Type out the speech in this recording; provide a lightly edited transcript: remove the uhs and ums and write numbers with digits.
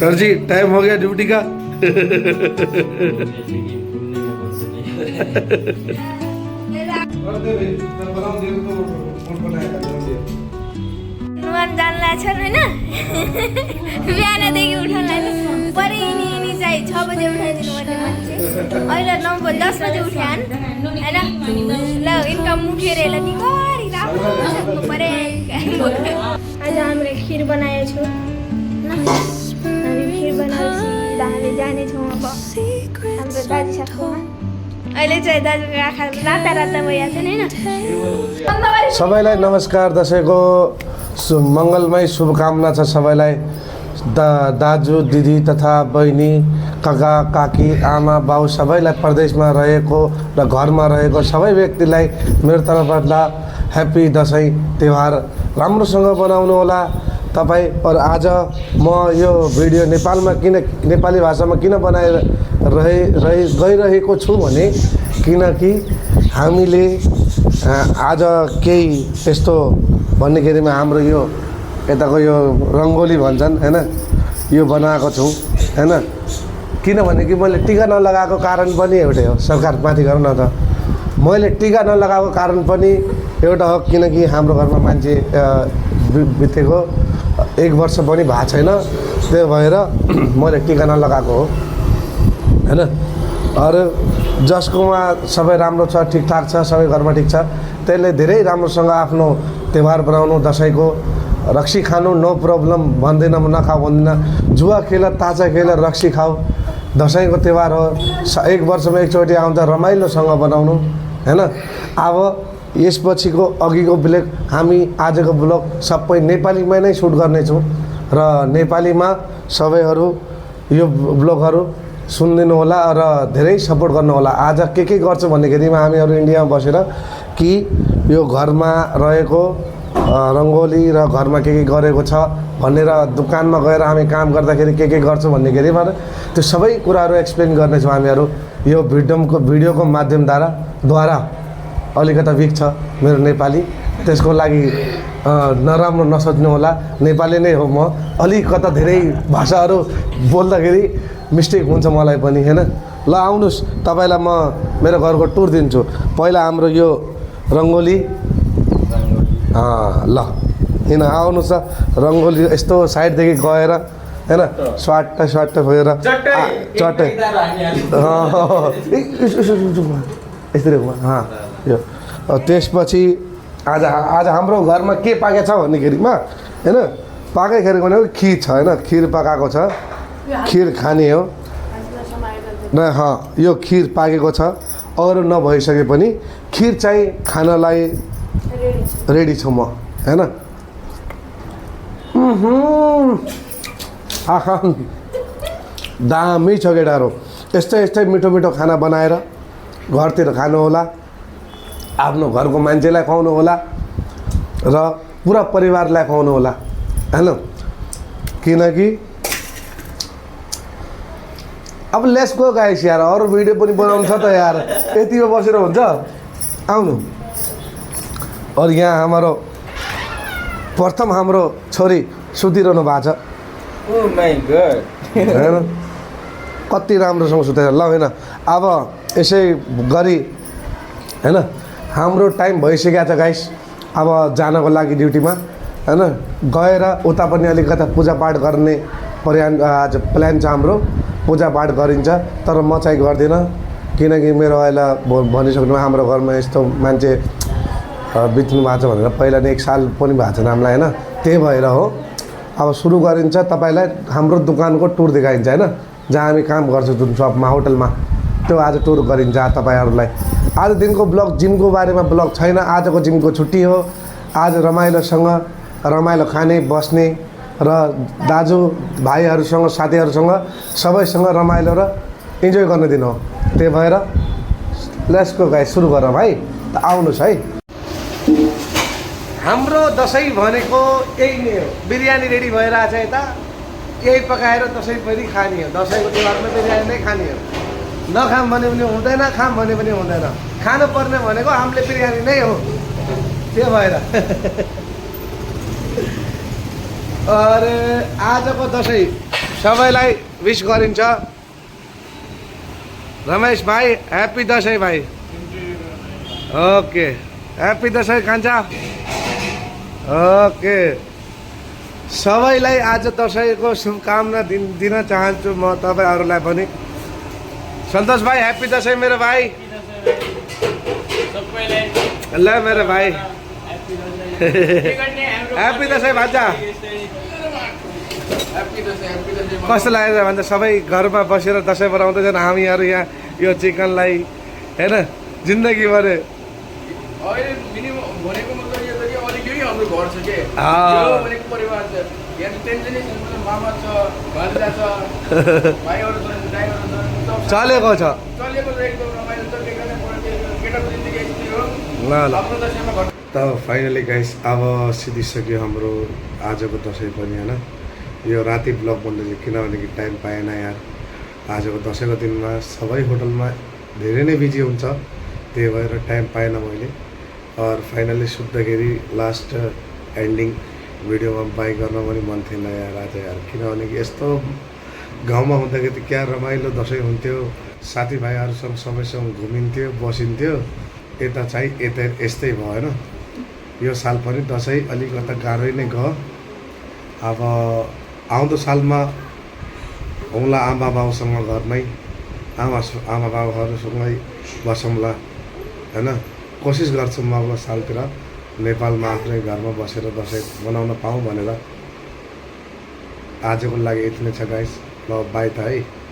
Sir जी time हो गया duty का। जानला छ हैन बिहानदेखि उठाउनलाई परि नि चाहिँ 6 बजे उठाइदिनु पर्ने मान्छे अहिले 9:10 बजे उठान हैन ल इनकम मुखेर ल निकरी राम्रो परे आज हामीले खिर बनाएको छु हामी खिर बनाएपछि हामी जाने छौं अब हाम्रो दाजु साथमा अहिले चाहिँ दाजुको आँखा राता राता भइहाल्छ नि हैन। सबैलाई नमस्कार, दशैंको मङ्गलमय शुभकामना छ सबैलाई। दाजु दिदी तथा बहिनी काका काकी आमा बाउ सबैलाई परदेशमा रहेको र घरमा रहेको सबै व्यक्तिलाई मेरो तर्फबाट ह्याप्पी दशैं तिहार राम्रोसँग बनाउनु होला तपाईँ। और आज म यो भिडियो नेपाली भाषामा किन बनाएर गइरहेको छु भने किनकि हामीले आज केही यस्तो भन्नेखेरिमा हाम्रो यो यताको यो रङ्गोली भन्छन् हैन यो बनाएको छौँ हैन। किनभने कि मैले टिका नलगाएको कारण पनि एउटै हो, सरकार माथि गरौँ न त। मैले टिका नलगाएको कारण पनि एउटा हो किनकि हाम्रो घरमा मान्छे बितेको 1 वर्ष पनि भएको छैन, त्यही भएर मैले टिका नलगाएको हो हैन। अरू जसकोमा सबै राम्रो छ, ठिकठाक छ, सबै घरमा ठिक छ, त्यसले धेरै राम्रोसँग आफ्नो तिहार बनाउनु, दसैँको रक्सी खानु नो प्रब्लम भन्दैन, म नखाऊ भन्दिनँ। जुवा खेल ताजा खेल रक्सी खाऊ, दसैँको तिहार हो, 1 वर्षमा एकचोटि आउँदा रमाइलोसँग बनाउनु हैन। अब यसपछिको अघिको ब्लग हामी आजको ब्लग सबै नेपालीमै नै सुट गर्नेछौँ र नेपालीमा सबैहरू यो ब्लगहरू सुनिदिनु होला र धेरै सपोर्ट गर्नु होला। आज के गर्छु भन्नेखेरिमा हामीहरू इन्डियामा बसेर कि यो घरमा रहेको रङ्गोली र घरमा के गरेको छ भनेर दोकानमा गएर हामी काम गर्दाखेरि के गर्छौँ भन्नेखेरिमा त्यो सबै कुराहरू एक्सप्लेन गर्नेछौँ हामीहरू यो भिडियोको माध्यमद्वारा। अलिकता विक छ मेरो नेपाली, त्यसको लागि नराम्रो नसोच्नु होला, नेपाली नै हो म। अलिकता धेरै भाषाहरू बोल्दाखेरि मिस्टेक हुन्छ मलाई पनि हैन। ल आउनुहोस्, तपाईँलाई म मेरो घरको टुर दिन्छु। पहिला हाम्रो यो रङ्गोली ल किन आउनुहोस् त, रङ्गोली यस्तो साइडदेखि गएर हैन स्वाट्ट भएर चट्टै यस्तै यो त्यसपछि आज हाम्रो घरमा के पाकेको छ भन्नेखेरिमा हैन, पाकेखेरि भनेको खिर छ हैन, खिर पकाएको छ, खिर खाने हो न। यो खिर पाकेको छ, अरू नभइसके पनि खिर चाहिँ खानलाई रेडी छु म हैन। आहा दामी छ केटाहरू, यस्तै मिठो खाना बनाएर घरतिर खानु होला, आफ्नो घरको मान्छेलाई खुवाउनु होला र पुरा परिवारलाई खुवाउनु होला हैन। किनकि अब लेट्स गो गाइस यार, अरू भिडियो पनि बनाउनु छ त यार, यतिमा बसेर हुन्छ आउनु। और यहाँ हाम्रो प्रथम हाम्रो छोरी सुतिरहनु भएको छ। ओ माय गॉड हैन कति राम्रोसँग सुतेर ल हैन। अब यसै गरी हैन हाम्रो टाइम भइसकेको छ गाइस, अब जानको लागि ड्युटीमा हैन। गएर उता पनि अलिकता पूजापाठ गर्ने आज प्लान छ हाम्रो, पूजापाठ गरिन्छ। तर म चाहिँ गर्दिनँ किनकि मेरो अहिले भनिसक्नु हाम्रो घरमा यस्तो मान्छे बित्नु भएको छ भनेर पहिला नै 1 साल पनि भएको छैन हामीलाई हैन। त्यही भएर हो अब सुरु गरिन्छ। तपाईँलाई हाम्रो दोकानको टुर देखाइन्छ हैन, जहाँ हामी काम गर्छौँ जुन सपमा होटलमा, त्यो आज टुर गरिन्छ तपाईँहरूलाई। आज दिनको ब्लग जिमको बारेमा ब्लग छैन, आजको जिमको छुट्टी हो। आज रमाइलो खाने बस्ने र दाजु भाइहरूसँग साथीहरूसँग सबैसँग रमाइलो र इन्जोय गर्ने दिन हो। त्यही भएर लेट्स गो गाइस, सुरु गरौँ है त। आउनुहोस् है, हाम्रो दसैँ भनेको यही नै हो। बिरयानी रेडी भइरहेछ यता, यही पकाएर दसैँ पनि खाने हो। दसैँको तिहारमा बिरयानी नै खाने हो। नखाम भने पनि हुँदैन, खाम भने पनि हुँदैन। खानु पर्ने भनेको हामीले बिरयानी नै हो। त्यो भएर अरे आजको दसैँ सबैलाई विश गरिन्छ रमेश भाइ ह्याप्पी दसैँ भाइ ओके ह्याप्पी दसैँ कान्छा ओके सबैलाई आज दसैँको शुभकामना दिन चाहन्छु म तपाईँहरूलाई पनि सन्तोष भाइ ह्याप्पी दसैँ मेरो भाइ ल मेरो भाइ ह्याप्पी दसैँ भान्जा कस्तो लागेको भन्छ सबै घरमा बसेर दसैँ मनाउँदैछन् हामीहरू यहाँ यो चिकनलाई होइन जिन्दगीभर चलेको छ ल ल त फाइनली गाइस अब सिधिसक्यो हाम्रो आजको दसैँ पनि होइन यो राति ब्लग बन्दैछ किनभने कि टाइम पाएन यार आजको दसैँको दिनमा सबै होटलमा धेरै नै बिजी हुन्छ त्यही भएर टाइम पाएन मैले और फाइनली सुत्दाखेरि लास्ट एन्डिङ भिडियोमा बाई गर्न पनि मन थिएन यार आज यार किनभने कि यस्तो गाउँमा हुँदाखेरि क्या रमाइलो दसैँ हुन्थ्यो साथीभाइहरूसँग सबैसँग घुमिन्थ्यो बसिन्थ्यो यता चाहिँ यस्तै भयो होइन यो साल पनि दसैँ अलिकता गाह्रै नै गयो अब आउँदो सालमा आउँला आमा बाउसँग घरमै आमा बाउहरूसँगै बसौँला होइन कोसिस गर्छु म अब सालतिर नेपालमा आफ्नै घरमा बसेर दसैँ मनाउन पाऊँ भनेर आजको लागि यति नै छ गाइस ल बाई त है।